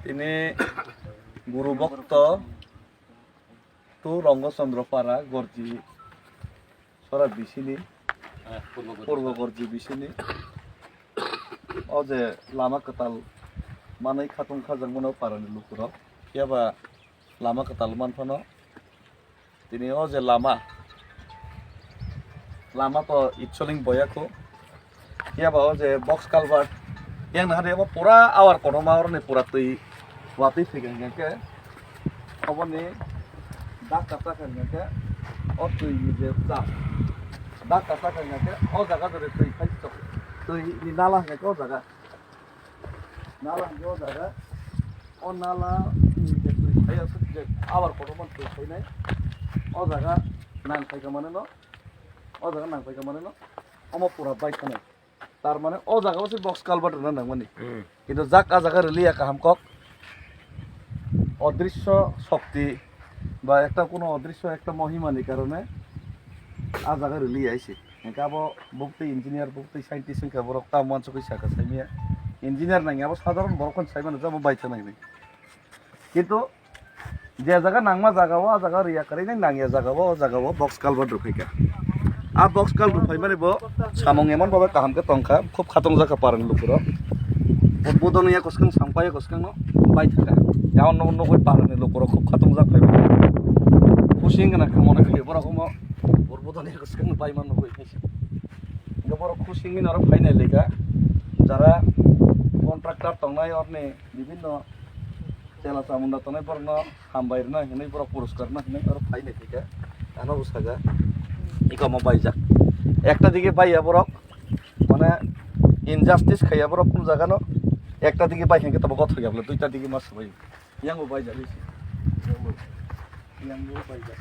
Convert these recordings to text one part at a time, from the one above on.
তিনি গুরু ভক্ত তো রঙ্গচন্দ্রপাড়া গর্জি সরা বিশিনি পূর্ব গর্জি বিশিনি ও যে লামা কাতাল মাनै খাতুন খাজাং মনো পারানি লুকুরাव ইয়াবা লামা কাতাল মানফানো তিনি ও যে লামা তো ইটসলিং বয়াকো ইয়াবা ও যে box culvert yang nah dia pura awar kono mawar nih pura tui wati figurnya ke apa nih dak kata kan ke oh tui je dak kata kan ke oh jaga dari tui kai cok tui ini nalah ke oh jaga oh nalah ini je tui kai asuk je awar kono man tui kai nai oh jaga nang kai kemana no oh jaga nang kai kemana no omo pura baik kan তার মানে ও জায়গা হচ্ছে box culvert না নাংমানি কিন্তু জায়গা জায়গা রিলিয়া কাহামকক অদৃশ্য শক্তি বা একটা কোনো অদৃশ্য একটা মহিমানির কারণে আ জায়গা রিলি আইছে একাবো বুকতে ইঞ্জিনিয়ার বুকতে সাইন্টিস্ট কে বড় তা মঞ্চ কই সাকা সাইমিয়া ইঞ্জিনিয়ার নাই আবার সাধারণ বড়খন সাইমানে যাব বাইতে নাই কিন্তু যে জায়গা নাংমা জায়গাও আ জায়গা রিয়া করে নাই নাংয়া জায়গাও ও জায়গাও বক্স কালভার্ট রুফাইকা आ बक्स काल रुफाई माने बो सामंग एमन बाबा काहाम के तंखा खूब खातंग जाका पारन लुकुरो उद्बोधन या कसकन सांपाय कसकन न बाय थाका यावन न न कोई पारन लुकुरो खूब खातंग जाका खुशिंग ना खमना खाय बरा हम उद्बोधन या कसकन बाय मान न कोई खायसे गबर खुशिंग न र फाइनाल लेगा যারা কন্ট্রাক্টর তংনাই অরনে বিভিন্ন চেলা চামুন্ডা তনাই পরন হামবাইর না হেनै পর পুরস্কার না হেनै আর ফাইনাল থেকে আনো উসাগা ইকম বাইজা একটা দিকে বাইয়া বরক মানে ইনজাস্টিস খাইয়া বরক কোন জায়গানো একটা দিকে বাই হেঁকে তবে কথা গেল দুইটা দিকে মাছ বাই ইয়াঙ্গো বাইজা দিছি ইয়াঙ্গো বাইজা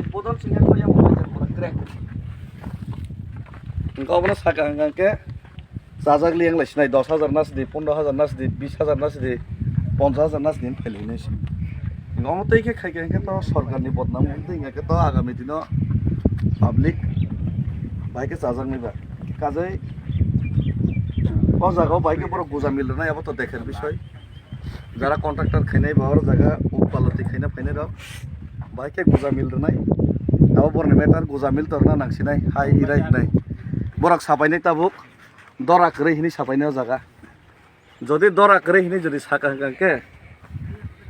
উদ্বোধন সিংহে কইয়া বাইজা পুরা ক্র্যাক গাবনা সাকা হাঙ্গাকে জাজাগ লিয়াং লাইছিনাই 10,000 নাস দি 15,000 নাস দি 20,000 নাস দি 50,000 নাস দিন ফেলিনেছি ngomotei ke khai ke to sarkar ni bodnam ngomotei ke to agami dino public bai ke sajang ni ba kajai o jaga bai ke boro goja mil na abo to dekher বিষয় যারা contractor খাইনাই বাওয়ার জায়গা উপালতি খাইনা ফাইনে র bai ke goja mil নাই abo borne metar goja mil tor na nangsinai hai irai নাই borak sapainai tabuk dora kre hini sapainai jaga যদি দরা করে হিনি যদি সাকা হাঙ্গাকে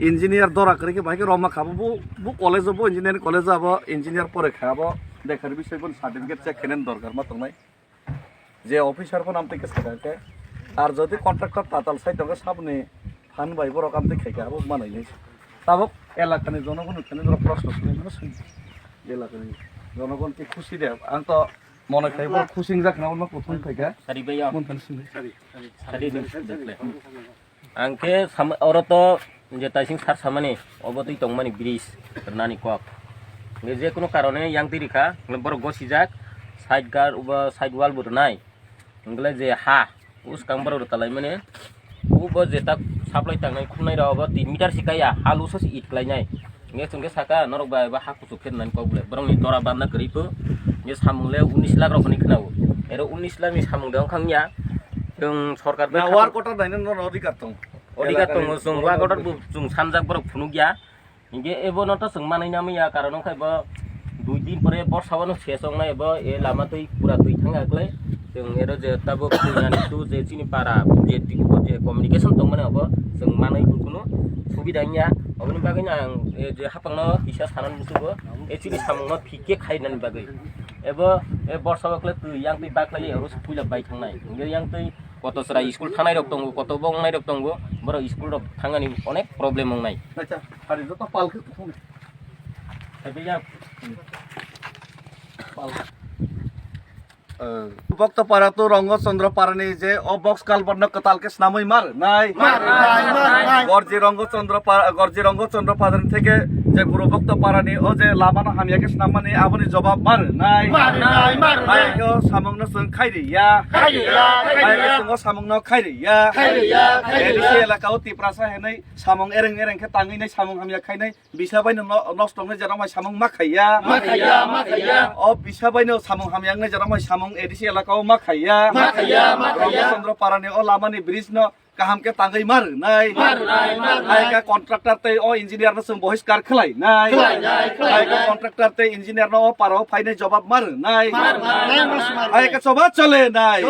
ইঞ্জিনিয়ার দরা করে ভাইকে রমা খাবো বু কলেজ যাবো ইঞ্জিনিয়ারিং কলেজ যাবো ইঞ্জিনিয়ার পরে খাবো দেখার বিষয় বল সার্টিফিকেট চেক কেনেন দরকার মাত্র নাই যে অফিসার ফোন নাম থেকে সেটাকে আর যদি কন্ট্রাক্টর তাতাল সাই তোকে সামনে ফান ভাই বড় কাম থেকে খাবো মানাই নাই তাবক এলাকানি জনগণ ওখানে ধরো প্রশ্ন শুনে মানে শুনি এলাকানি জনগণকে খুশি দেয় আং তো মনে খাই বড় খুশি যাক না অন্য প্রথম থেকে সারি ভাইয়া মন ফান শুনি সারি দেখলে আংকে অরত যে তাইসিং সার সামানি অবতই তংমানি ব্রিজ নানি কক যে কোনো কারণে ইয়াং তিরিখা বড় গসিজাক সাইড গার উবা সাইড ওয়াল বড় নাই ওগুলা যে হা উস কাং বড় তালাই মানে উব যে তা supply টাংনাই খুনাই রাওবা 3 metre সিকায়া হালু sauce it ক্লাইনাই nge sungke saka norok ba ba haku sukhen nan kogle borong ni tora banna keripu nge samungle 19 lakh rokni khnau ero 19 lakh ni samung dang khangya jong sarkar be war kota dainen no ଅଧିକାର tong jong wa kotar jong samjak borok phunugya nge ebonoto jong manai namya karon khaiba 2 din pore borsabano sesong na ebo e lama tui pura tui thangakle jong ero je tabo kunyani tu je chini para je tiku je communication tong mane abo jong manai kuno সুবিধাnya অবনি বাগৈ না যে হাপাংনো হিসা সানান মুসুবো এচিনি সামংনো ফিকে খাইনানি বাগৈ এবো এ বর্ষাবকলে তুই young তুই বাকলাই এরো ফুইলা by থাংনাই nge yang তুই কত সরা স্কুল থানাই রক দংবো কত বংনাই রক দংবো বড় স্কুল রক থাঙ্গানি অনেক প্রবলেম মংনাই আচ্ছা আরে যত পালকে তুই তাইয়া পাল ভক্ত পারা তো রঙ্গচন্দ্র পারানি যে ও বক্স কালবর্ণ কতালকে নামই মার নাই গর্জি রঙ্গচন্দ্র পারানি থেকে যে গুরু ভক্ত পারানি ও যে লামানো হামিয়াকে নামানি আপনি জবাব মার নাই আইগো সামংন সং খাইরিয়া আইগো সামংন খাইরিয়া এলিসি এলাকাও তিপ্রাসা হেনাই সামং এরেং কে তাঙ্গিনাই সামং হামিয়া খাইনাই বিসাবাইনো নষ্টংনে যেরামাই সামং মাখাইয়া ও বিসাবাইনো সামং হামিয়াংনে যেরামাই সামং samung edisi elakao makhaya Ramachandra parani o lamani bridge no kaham ke tangai mar nai ai ka contractor te o engineer no sung bohiskar khlai nai ai ka contractor te engineer no paro phaine jawab mar nai ai ka choba chole nai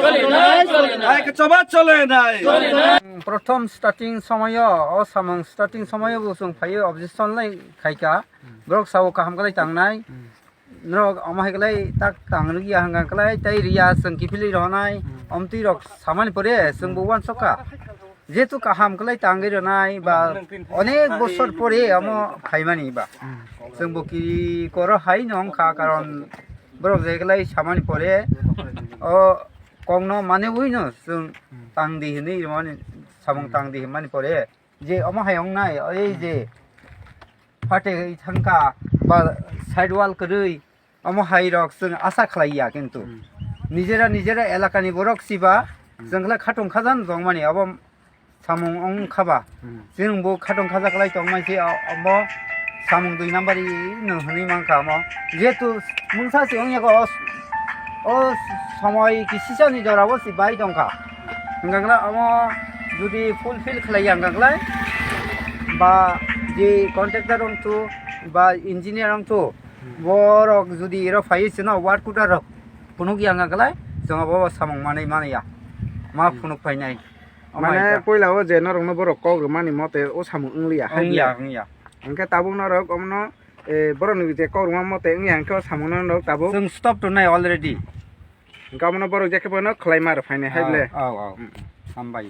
ai ka choba chole nai prothom starting somoyo o samung starting somoyo busung phayo objection lai khaika brok sawo kaham kalai tangnai nrok amai kalai tak tangri ya hanga kalai tai ria sung kipili ronai omti rok samani pore sung buwan soka যেহেতু কাহাম কলাই টাঙ্গি রনাই বা অনেক বছর পরে আমো খাইমানি বা जों বকি কর হাই নংখা কারণ বরক যেগলাই সামানি পরে ও কংন মানে উইনো जों টাংদি হনি মানে সামং টাংদি মানে পরে যে আমো হায়ং নাই এই যে ফাটে থাঙ্কা বা সাইড ওয়াল কই আমো হাই রক जों আশা খালাইয়া কিন্তু নিজেরা এলাকানি বরক সিবা जोंला খাটং খাজান দং মানে আব samung ong khaba jinung bo khatong khaja kalai tong mai se amo samung 2 number i no hni mang ka mo jetu mungsa se ong yago o সময় কি সিসানি জরাবো সি বাই দং ka ngangla amo judi fulfill khlai yang ganglai ba je contractor ong tu ba engineer ong tu borok judi ero phai sino wat kutar rok punuk yang ganglai jonga bo samung manai ya ma punuk phai nai মানে কইলাও যে নরং বড় কক মানি মতে ও সামু ইংলিয়া hangya angke tabung norok omno e boro ni je কক mate ingya angke samu norok tabung जों stop to nai already gamno boro je ke bono khlaimar faine haible हामबाय